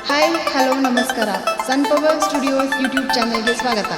Hi hello ನಮಸ್ಕಾರ. ಸನ್ power studios YouTube ಚಾನೆಲ್ಗೆ ಸ್ವಾಗತ.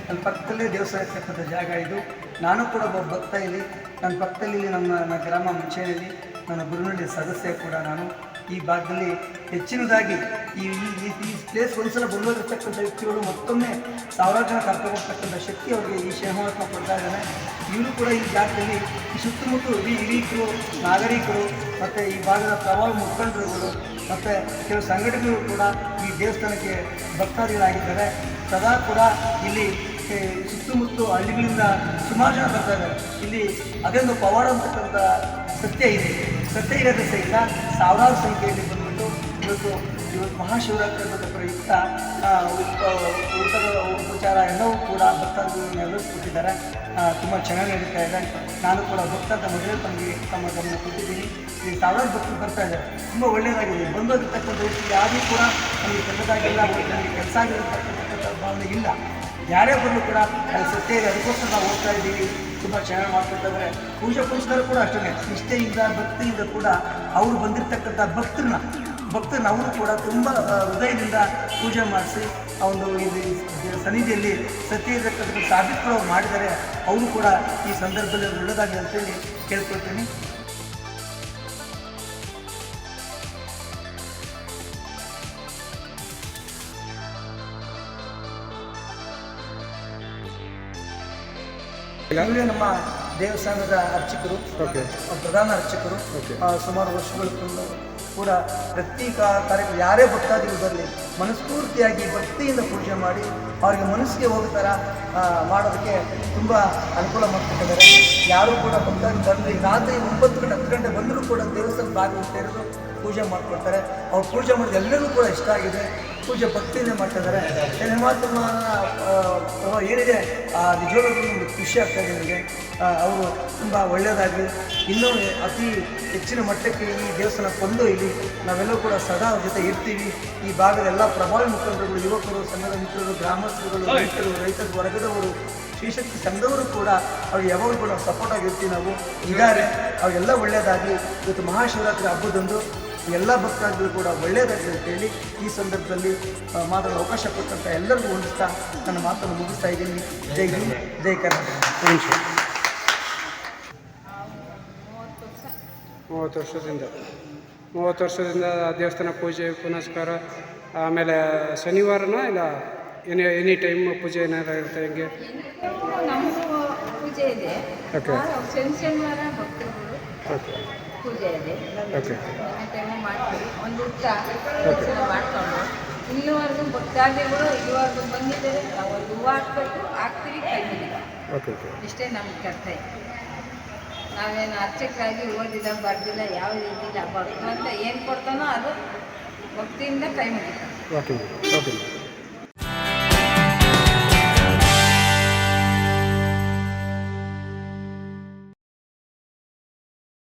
ನನ್ನ ಪಕ್ಕದಲ್ಲೇ ದೇವಸ್ಥಾನ ಇರ್ತಕ್ಕಂಥ ಜಾಗ ಇದು. ನಾನು ಕೂಡ ಒಬ್ಬ ಭಕ್ತ ಇಲ್ಲಿ. ನನ್ನ ಪಕ್ಕದಲ್ಲಿ ನನ್ನ ಗ್ರಾಮ ಮುಂಚೆಯಲ್ಲಿ ನನ್ನ ಗುರುನಲ್ಲಿ ಸದಸ್ಯ ಕೂಡ ನಾನು. ಈ ಭಾಗದಲ್ಲಿ ಹೆಚ್ಚಿನದಾಗಿ ಈ ಪ್ಲೇಸ್ ಒಂದ್ಸಲ ಬಂದೋಗಿರ್ತಕ್ಕಂಥ ವ್ಯಕ್ತಿಗಳು ಮತ್ತೊಮ್ಮೆ ಸಾವಿರಾರು ಜನ ಕರ್ಕೊಂಡ್ಬರ್ತಕ್ಕಂಥ ಶಕ್ತಿ ಅವರಿಗೆ ಈ ಶ್ರೀನಿವಾಸ ಕೊಡ್ತಾ ಇದ್ದಾನೆ. ಇವರು ಕೂಡ ಈ ಜಾಗದಲ್ಲಿ ಈ ಸುತ್ತಮುತ್ತ ಇಡೀ ಹಿರೀಕರು, ನಾಗರಿಕರು ಮತ್ತು ಈ ಭಾಗದ ಪ್ರಭಾವ ಮುಖಂಡರುಗಳು ಮತ್ತು ಕೆಲವು ಸಂಘಟನೆಗಳು ಕೂಡ ಈ ದೇವಸ್ಥಾನಕ್ಕೆ ಭಕ್ತಾದಿಗಳಾಗಿದ್ದಾರೆ. ಸದಾ ಕೂಡ ಇಲ್ಲಿ ಸುತ್ತಮುತ್ತ ಹಳ್ಳಿಗಳಿಂದ ಸುಮಾರು ಜನ ಬರ್ತಾ ಇದ್ದಾರೆ. ಇಲ್ಲಿ ಅದೊಂದು ಪವಾಡ ಅಂತಕ್ಕಂಥ ಸತ್ಯ ಇದೆ. ಸತ್ಯ ಇರೋದ್ರ ಸಹಿತ ಸಾವಿರಾರು ಸಂಖ್ಯೆಯಲ್ಲಿ ಬಂದ್ಬಿಟ್ಟು ಇವತ್ತು ಮಹಾಶಿವರಾತ್ರಿ ಅನ್ನೋದ ಪ್ರಯುಕ್ತ ಊಟದ ಉಪಚಾರ ಎಲ್ಲವೂ ಕೂಡ ಭಕ್ತಾದಿಗಳು ನೆರವೇರಿಸ್ಕೊಟ್ಟಿದ್ದಾರೆ. ತುಂಬ ಚೆನ್ನಾಗಿ ನಡೀತಾ ಇದೆ. ನಾನು ಕೂಡ ಭಕ್ತ ಮೊದಲೇ ತಮ್ಮ ಗಮನ ಕೊಟ್ಟಿದ್ದೀನಿ. ಈ ಸಾವಿರಾರು ಭಕ್ತರು ಬರ್ತಾ ಇದ್ದಾರೆ. ತುಂಬ ಒಳ್ಳೆಯದಾಗಿದೆ. ಬಂದೋಗಿರ್ತಕ್ಕಂಥ ವ್ಯಕ್ತಿ ಯಾರೂ ಕೂಡ ನಮಗೆ ಕೆಟ್ಟದಾಗಿಲ್ಲ, ನಮಗೆ ಕೆಲಸ ಆಗಿರತಕ್ಕಂಥ ಭಾವನೆ ಇಲ್ಲ. ಯಾರೇ ಬಂದರೂ ಕೂಡ ಅದು ಸತ್ಯ ಇದೆ, ಅದಕ್ಕೋಸ್ಕರ ನಾವು ಹೋಗ್ತಾ ಇದ್ದೀವಿ. ತುಂಬ ಚೆನ್ನಾಗಿ ಮಾಡ್ಕೊಳ್ತಾರೆ. ಪೂಜೆ ಪುರಸ್ಕಾರ ಕೂಡ ಅಷ್ಟೇ ನಿಷ್ಠೆಯಿಂದ ಭಕ್ತಿಯಿಂದ ಕೂಡ ಅವರು ಬಂದಿರತಕ್ಕಂಥ ಭಕ್ತರನ್ನ ಅವರು ಕೂಡ ತುಂಬ ಹೃದಯದಿಂದ ಪೂಜೆ ಮಾಡಿಸಿ ಆ ಒಂದು ಸನ್ನಿಧಿಯಲ್ಲಿ ಸತ್ಯ ಇರತಕ್ಕಂಥ ಸಾಬೀತುಗಳು ಅವ್ರು ಮಾಡಿದ್ದಾರೆ. ಅವರು ಕೂಡ ಈ ಸಂದರ್ಭದಲ್ಲಿ ಒಳ್ಳೆಯದಾಗಿ ಅಂತೇಳಿ ಕೇಳ್ಕೊಳ್ತೀನಿ. ಇವರೇ ನಮ್ಮ ದೇವಸ್ಥಾನದ ಅರ್ಚಕರು, ಪ್ರಧಾನ ಅರ್ಚಕರು. ಸುಮಾರು ವರ್ಷಗಳ ಕೂಡ ಪ್ರತಿ ಕಾರ್ಯಕ್ರಮ ಯಾರೇ ಭಕ್ತಾದಿಗಳು ಬರಲಿ ಮನಸ್ಫೂರ್ತಿಯಾಗಿ ಭಕ್ತಿಯಿಂದ ಪೂಜೆ ಮಾಡಿ ಅವರಿಗೆ ಮನಸ್ಸಿಗೆ ಹೋಗೋ ಥರ ಮಾಡೋದಕ್ಕೆ ತುಂಬ ಅನುಕೂಲ ಮಾಡ್ಕೊಟ್ಟಿದ್ದಾರೆ. ಯಾರೂ ಕೂಡ ಭಕ್ತಾದಿ ಬರಲಿ ರಾತ್ರಿ 9 ಗಂಟೆ 10 ಗಂಟೆ ಬಂದರೂ ಕೂಡ ದೇವಸ್ಥಾನ ಬಾಗಿಲು ತೆರೆದು ಪೂಜೆ ಮಾಡ್ಕೊಳ್ತಾರೆ. ಅವ್ರು ಪೂಜೆ ಮಾಡೋದು ಎಲ್ಲರಿಗೂ ಕೂಡ ಇಷ್ಟ ಆಗಿದೆ. ಪೂಜೆ ಭಕ್ತಿಯಿಂದ ಮಾಡ್ತಿದ್ದಾರೆ. ಶ್ರೀನಿವಾಸನ ಏನಿದೆ ನಿಜವಾಗ್ಲೂ ನಮಗೆ ಖುಷಿ ಆಗ್ತಾಯಿದೆ. ನನಗೆ ಅವರು ತುಂಬ ಒಳ್ಳೆಯದಾಗಿ ಇನ್ನೂ ಅತಿ ಹೆಚ್ಚಿನ ಮಟ್ಟಕ್ಕೆ ಈ ದೇವಸ್ಥಾನ ಕೊಂಡೊಯ್ಯಲಿ. ನಾವೆಲ್ಲರೂ ಕೂಡ ಸದಾ ಅವ್ರ ಜೊತೆ ಇರ್ತೀವಿ. ಈ ಭಾಗದ ಎಲ್ಲ ಪ್ರಭಾವಿ ಮುಖಂಡರುಗಳು, ಯುವಕರು, ಸಂಘದ ಮಿತ್ರರು, ಗ್ರಾಮಸ್ಥರುಗಳು, ರೈತರ ವರ್ಗದವರು, ಶ್ರೀಶಕ್ತಿ ಸಂಘದವರು ಕೂಡ ಅವ್ರಿಗೆ ಯಾವಾಗ ಕೂಡ ಸಪೋರ್ಟ್ ಆಗಿರ್ತೀವಿ ನಾವು. ಇದ್ದಾರೆ ಅವೆಲ್ಲ ಒಳ್ಳೆಯದಾಗಿ ಇವತ್ತು ಮಹಾಶಿವರಾತ್ರಿ ಹಬ್ಬದಂದು ಎಲ್ಲ ಭಕ್ತಾದಿಗಳು ಕೂಡ ಒಳ್ಳೆಯದಾಗಲಿ ಅಂತೇಳಿ ಈ ಸಂದರ್ಭದಲ್ಲಿ ಮಾತಾಡೋ ಅವಕಾಶ ಕೊಟ್ಟಂಥ ಎಲ್ಲರಿಗೂ ಹೊಂದಿಸ್ತಾ ನನ್ನ ಮಾತನ್ನು ಮುಗಿಸ್ತಾ ಇದ್ದೀನಿ. ಜೈ ಹಿಂದ್, ಜೈ ಕರ್ನಾಟಕ. 30 ವರ್ಷದಿಂದ ದೇವಸ್ಥಾನ ಪೂಜೆ ಪುನಸ್ಕಾರ. ಆಮೇಲೆ ಶನಿವಾರನ ಇಲ್ಲ ಎನಿ ಟೈಮ್ ಪೂಜೆ ಏನಾರು ಇರುತ್ತೆ ಹೆಂಗೆ? ನಮಗೂ ಪೂಜೆ ಇದೆ. ಓಕೆ ಶನಿವಾರ ಭಕ್ತರುಗಳು ಪೂಜೆ ಇದೆ. ಟೈಮು ಮಾಡ್ತೀವಿ. ಒಂದು ಊಟ ಮಾಡ್ಕೊಂಡು ಇಲ್ಲಿವರೆಗೂ ಭಕ್ತಾದಿಗಳು ಇಲ್ಲಿವರೆಗೂ ಬಂದಿದ್ದಾರೆ. ನಾವು ಒಂದು ಹೂವು ಹಾಕ್ಬೇಕು, ಹಾಕ್ತೀವಿ, ಕೈ ಮುಗಿತೀವಿ. ಇಷ್ಟೇ ನಮ್ಮ ಕರ್ತವ್ಯ. ನಾವೇನು ಅರ್ಚಕರಾಗಿ ಓದಿಲ್ಲ ಬರ್ದಿಲ್ಲ, ಯಾವ ರೀತಿಯಿಲ್ಲ. ಭಕ್ತ ಅಂತ ಏನು ಕೊಡ್ತಾನೋ ಅದು ಭಕ್ತಿಯಿಂದ ಕೈ ಮುಗಿತಾನೆ.